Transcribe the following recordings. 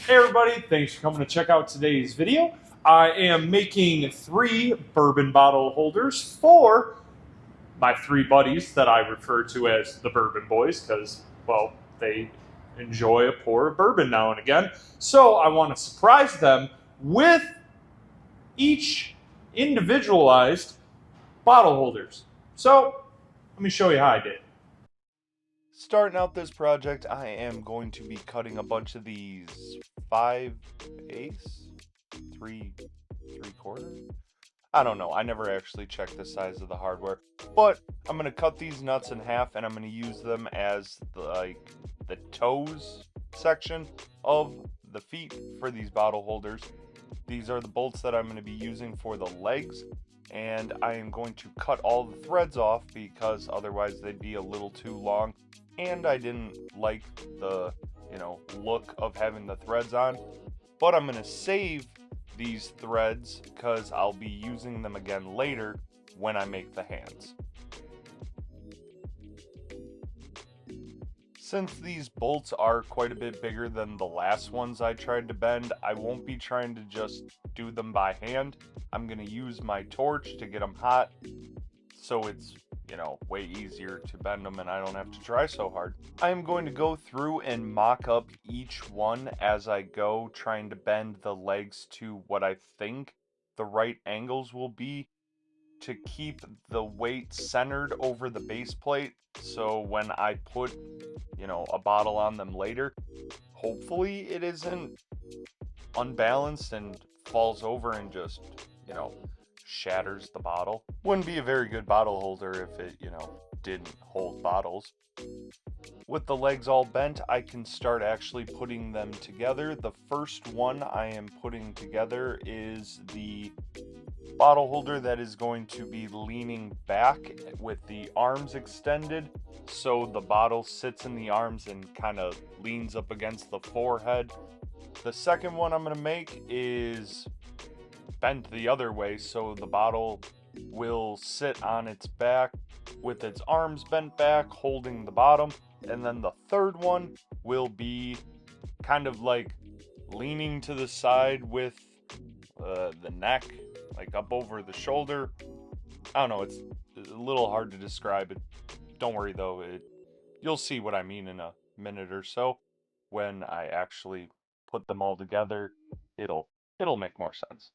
Hey everybody, thanks for coming to check out today's video. I am making 3 bourbon bottle holders for my 3 buddies that I refer to as the Bourbon Boys because, well, they enjoy a pour of bourbon now and again. So I want to surprise them with each individualized bottle holders. So let me show you how I did. Starting out this project, I am going to be cutting a bunch of these 5/8, 3/4. I don't know. I never actually checked the size of the hardware, but I'm gonna cut these nuts in half, and I'm gonna use them as the toes section of the feet for these bottle holders. These are the bolts that I'm going to be using for the legs, and I am going to cut all the threads off because otherwise they'd be a little too long, and I didn't like the, look of having the threads on. But I'm going to save these threads because I'll be using them again later when I make the hands. Since these bolts are quite a bit bigger than the last ones I tried to bend, I won't be trying to just do them by hand. I'm going to use my torch to get them hot so it's, way easier to bend them and I don't have to try so hard. I am going to go through and mock up each one as I go, trying to bend the legs to what I think the right angles will be to keep the weight centered over the base plate, so when I put, a bottle on them later, hopefully it isn't unbalanced and falls over and just, you know, shatters the bottle. Wouldn't be a very good bottle holder if it, didn't hold bottles. With the legs all bent, I can start actually putting them together. The first one I am putting together is the bottle holder that is going to be leaning back with the arms extended, so the bottle sits in the arms and kind of leans up against the forehead. The second one I'm going to make is bent the other way, so the bottle will sit on its back with its arms bent back holding the bottom. And then the third one will be kind of like leaning to the side with the neck like up over the shoulder. I don't know, it's a little hard to describe it. Don't worry though, you'll see what I mean in a minute or so. When I actually put them all together, it'll make more sense.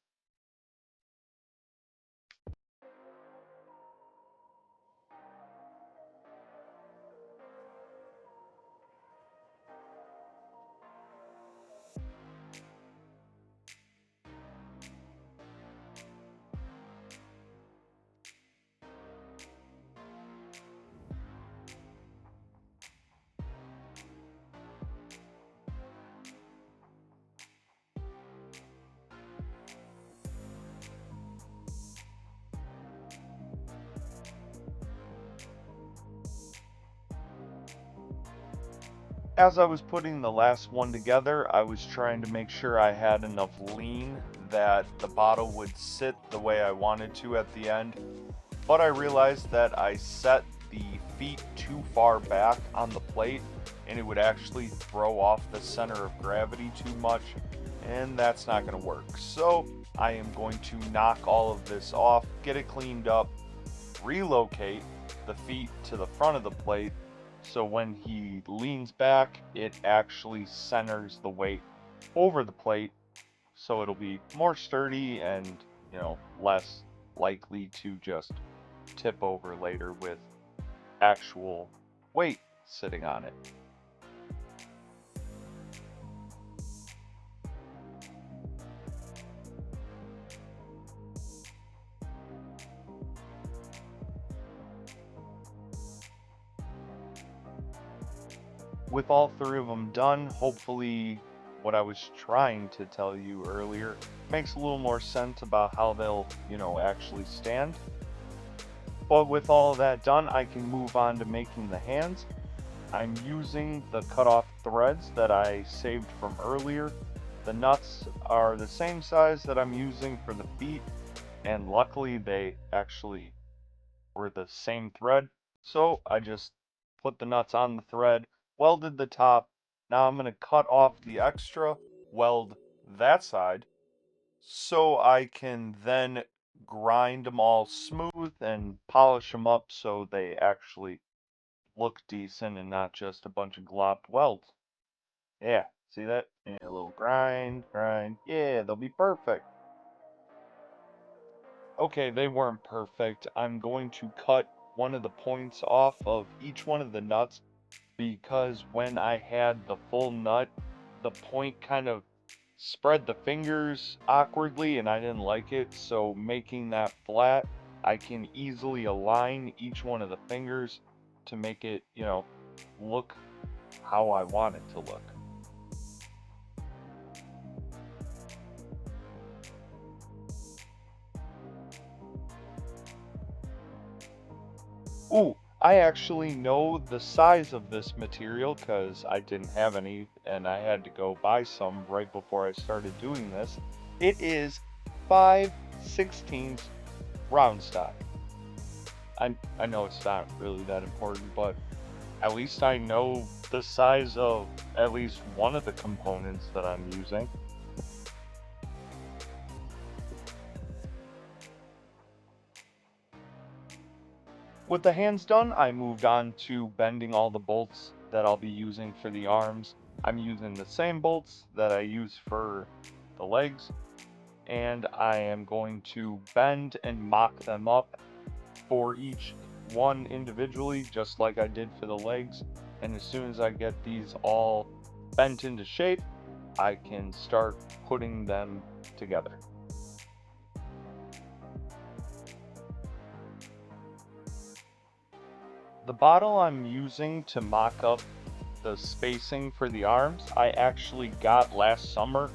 As I was putting the last one together, I was trying to make sure I had enough lean that the bottle would sit the way I wanted to at the end. But I realized that I set the feet too far back on the plate and it would actually throw off the center of gravity too much, and that's not going to work. So I am going to knock all of this off, get it cleaned up, relocate the feet to the front of the plate so when he leans back, it actually centers the weight over the plate so it'll be more sturdy and, less likely to just tip over later with actual weight sitting on it. With all three of them done, hopefully what I was trying to tell you earlier makes a little more sense about how they'll, actually stand. But with all of that done, I can move on to making the hands. I'm using the cut off threads that I saved from earlier. The nuts are the same size that I'm using for the feet, and luckily they actually were the same thread. So I just put the nuts on the thread, welded the top. Now I'm going to cut off the extra weld that side so I can then grind them all smooth and polish them up so they actually look decent and not just a bunch of glopped welds. Yeah, see that? Yeah, a little grind, grind. Yeah, they'll be perfect. Okay, they weren't perfect. I'm going to cut one of the points off of each one of the nuts because when I had the full nut, the point kind of spread the fingers awkwardly and I didn't like it. So making that flat, I can easily align each one of the fingers to make it, look how I want it to look. Ooh, I actually know the size of this material because I didn't have any and I had to go buy some right before I started doing this. It is 5/16 round stock. I know it's not really that important, but at least I know the size of at least one of the components that I'm using. With the hands done, I moved on to bending all the bolts that I'll be using for the arms. I'm using the same bolts that I use for the legs, and I am going to bend and mock them up for each one individually, just like I did for the legs. And as soon as I get these all bent into shape, I can start putting them together. The bottle I'm using to mock up the spacing for the arms, I actually got last summer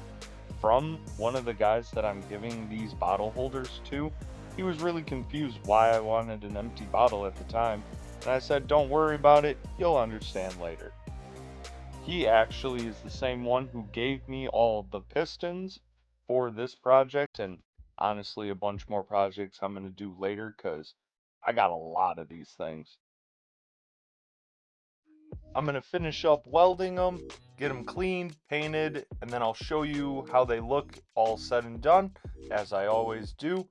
from one of the guys that I'm giving these bottle holders to. He was really confused why I wanted an empty bottle at the time, and I said, don't worry about it, you'll understand later. He actually is the same one who gave me all the pistons for this project, and honestly a bunch more projects I'm going to do later because I got a lot of these things. I'm going to finish up welding them, get them cleaned, painted, and then I'll show you how they look all said and done, as I always do,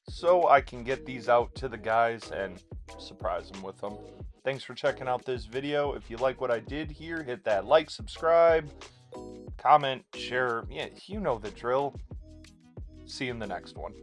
so I can get these out to the guys and surprise them with them. Thanks for checking out this video. If you like what I did here, hit that like, subscribe, comment, share. Yeah, you know the drill. See you in the next one.